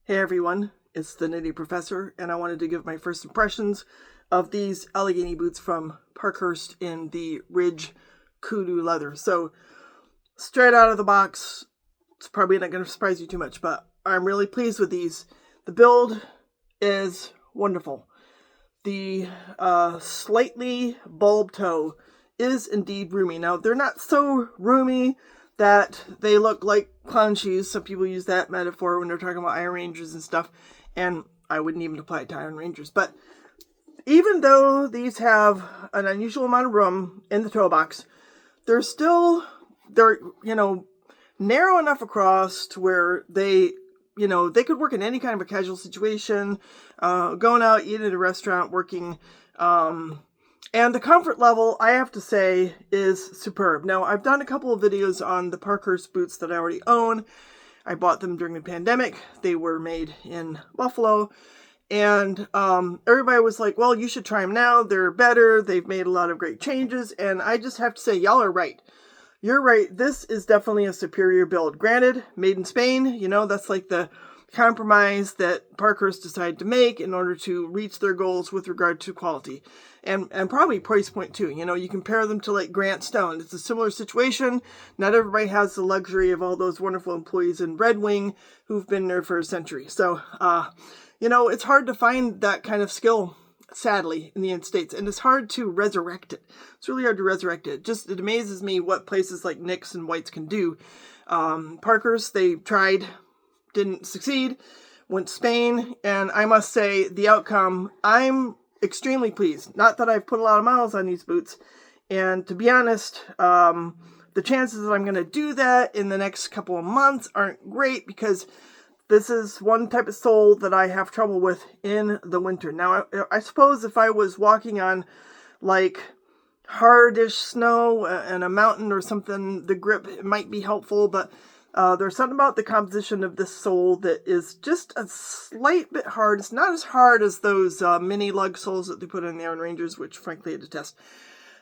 Hey everyone, it's the Nitty Professor, and I wanted to give my first impressions of these Allegany boots from Parkhurst in the Ridge Kudu leather. So, straight out of the box, it's probably not going to surprise you too much, but I'm really pleased with these. The build is wonderful. The slightly bulb toe is indeed roomy. Now, they're not so roomy that they look like clown shoes. Some people use that metaphor when they're talking about Iron Rangers and stuff, and I wouldn't even apply it to Iron Rangers. But even though these have an unusual amount of room in the toe box, they're narrow enough across to where they could work in any kind of a casual situation, going out, eating at a restaurant, working, and the comfort level, I have to say, is superb. Now, I've done a couple of videos on the Parkhurst boots that I already own. I bought them during the pandemic. They were made in Buffalo. And everybody was like, well, you should try them now. They're better. They've made a lot of great changes. And I just have to say, y'all are right. You're right. This is definitely a superior build. Granted, made in Spain, that's like the compromise that Parkhurst decided to make in order to reach their goals with regard to quality and probably price point too. You compare them to like Grant Stone. It's a similar situation. Not everybody has the luxury of all those wonderful employees in Red Wing who've been there for a century. So, it's hard to find that kind of skill, sadly, in the United States, and it's hard to resurrect it. It's really hard to resurrect it. It amazes me what places like Nick's and White's can do. Parkhurst, they tried, didn't succeed, went to Spain, and I must say, the outcome, I'm extremely pleased. Not that I've put a lot of miles on these boots, and to be honest, the chances that I'm going to do that in the next couple of months aren't great because this is one type of sole that I have trouble with in the winter. Now, I suppose if I was walking on, like, hardish snow and a mountain or something, the grip might be helpful, but there's something about the composition of this sole that is just a slight bit hard. It's not as hard as those mini lug soles that they put in the Iron Rangers, which frankly I detest.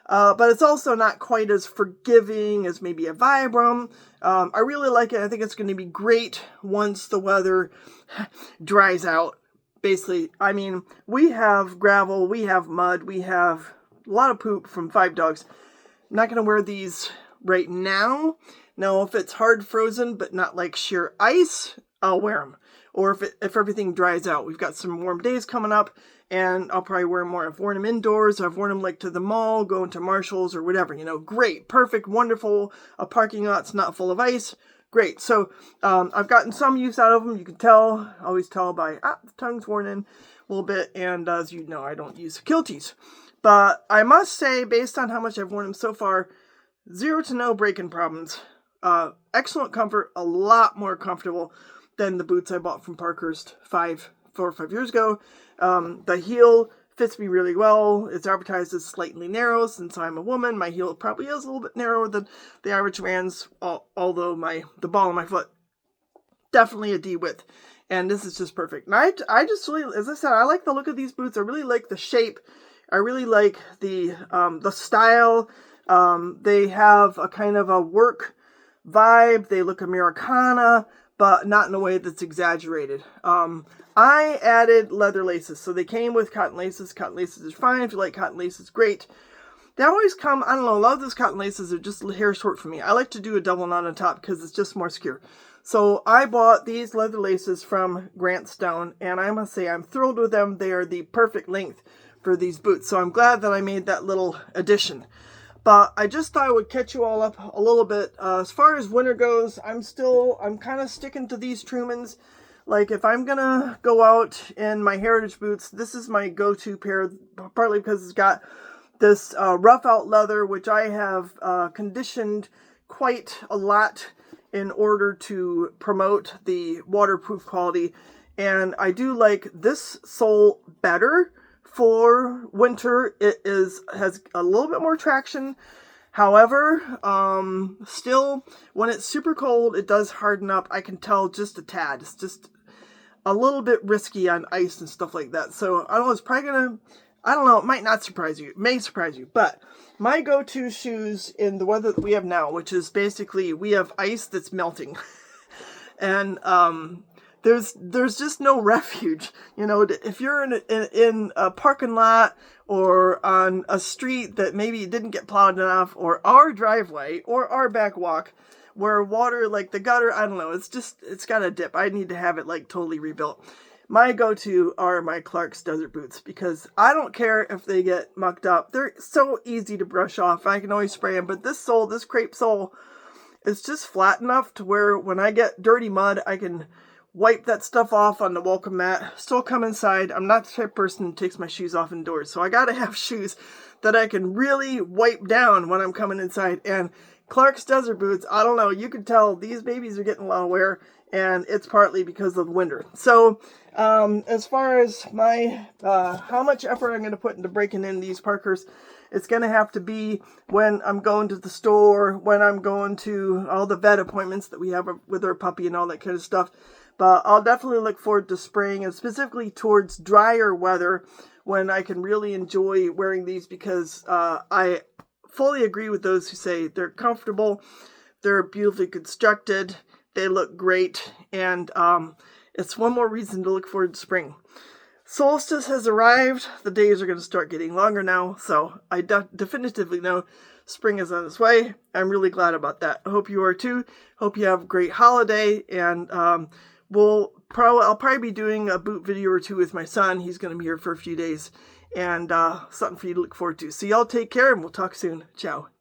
But it's also not quite as forgiving as maybe a Vibram. I really like it. I think it's going to be great once the weather dries out. Basically, I mean, we have gravel, we have mud, we have a lot of poop from 5 dogs. I'm not going to wear these right now. Now, if it's hard frozen, but not like sheer ice, I'll wear them. Or if everything dries out. We've got some warm days coming up, and I'll probably wear them more. I've worn them indoors. I've worn them like to the mall, going to Marshall's or whatever. Great, perfect, wonderful. A parking lot's not full of ice. Great. So I've gotten some use out of them. You can tell, always tell by, the tongue's worn in a little bit. And as you know, I don't use kilties. But I must say, based on how much I've worn them so far, 0 to no break-in problems. Excellent comfort, a lot more comfortable than the boots I bought from Parkhurst 4 or 5 years ago. The heel fits me really well. It's advertised as slightly narrow. Since I'm a woman, my heel probably is a little bit narrower than the average man's, although the ball of my foot, definitely a D width. And this is just perfect. And I just really, as I said, I like the look of these boots. I really like the shape. I really like the style. They have a kind of a work vibe. They look Americana, but not in a way that's exaggerated. I added leather laces, so they came with cotton laces. Cotton laces is fine. If you like cotton laces, great. They always come, I don't know, a lot of those cotton laces are just hair short for me. I like to do a double knot on top because it's just more secure. So I bought these leather laces from Grant Stone, and I must say I'm thrilled with them. They are the perfect length for these boots, so I'm glad that I made that little addition. But I just thought I would catch you all up a little bit. As far as winter goes, I'm kind of sticking to these Trumans. Like, if I'm going to go out in my heritage boots, this is my go-to pair, partly because it's got this rough out leather, which I have conditioned quite a lot in order to promote the waterproof quality. And I do like this sole better for winter. It has a little bit more traction. However, still, when it's super cold, it does harden up. I can tell just a tad. It's just a little bit risky on ice and stuff like that. So, I don't know, it's probably gonna, I don't know, it might not surprise you. It may surprise you. But my go-to shoes in the weather that we have now, which is basically, we have ice that's melting. And there's just no refuge. You know, if you're in a parking lot or on a street that maybe didn't get plowed enough, or our driveway or our back walk where water, like the gutter, I don't know, it's got a dip. I need to have it like totally rebuilt. My go-to are my Clark's Desert Boots, because I don't care if they get mucked up. They're so easy to brush off. I can always spray them, but this crepe sole, is just flat enough to where when I get dirty mud, I can wipe that stuff off on the welcome mat, still come inside. I'm not the type of person who takes my shoes off indoors, so I gotta have shoes that I can really wipe down when I'm coming inside. And Clark's Desert Boots, I don't know, you can tell these babies are getting a lot of wear, and it's partly because of the winter. So, as far as my, how much effort I'm going to put into breaking in these Parkhurst, it's going to have to be when I'm going to the store, when I'm going to all the vet appointments that we have with our puppy and all that kind of stuff. But I'll definitely look forward to spring, and specifically towards drier weather when I can really enjoy wearing these, because I fully agree with those who say they're comfortable, they're beautifully constructed, they look great, and it's one more reason to look forward to spring. Solstice has arrived. The days are going to start getting longer now, so I definitively know spring is on its way. I'm really glad about that. I hope you are too. Hope you have a great holiday, and I'll probably be doing a boot video or two with my son. He's going to be here for a few days, and something for you to look forward to. So y'all take care, and we'll talk soon. Ciao.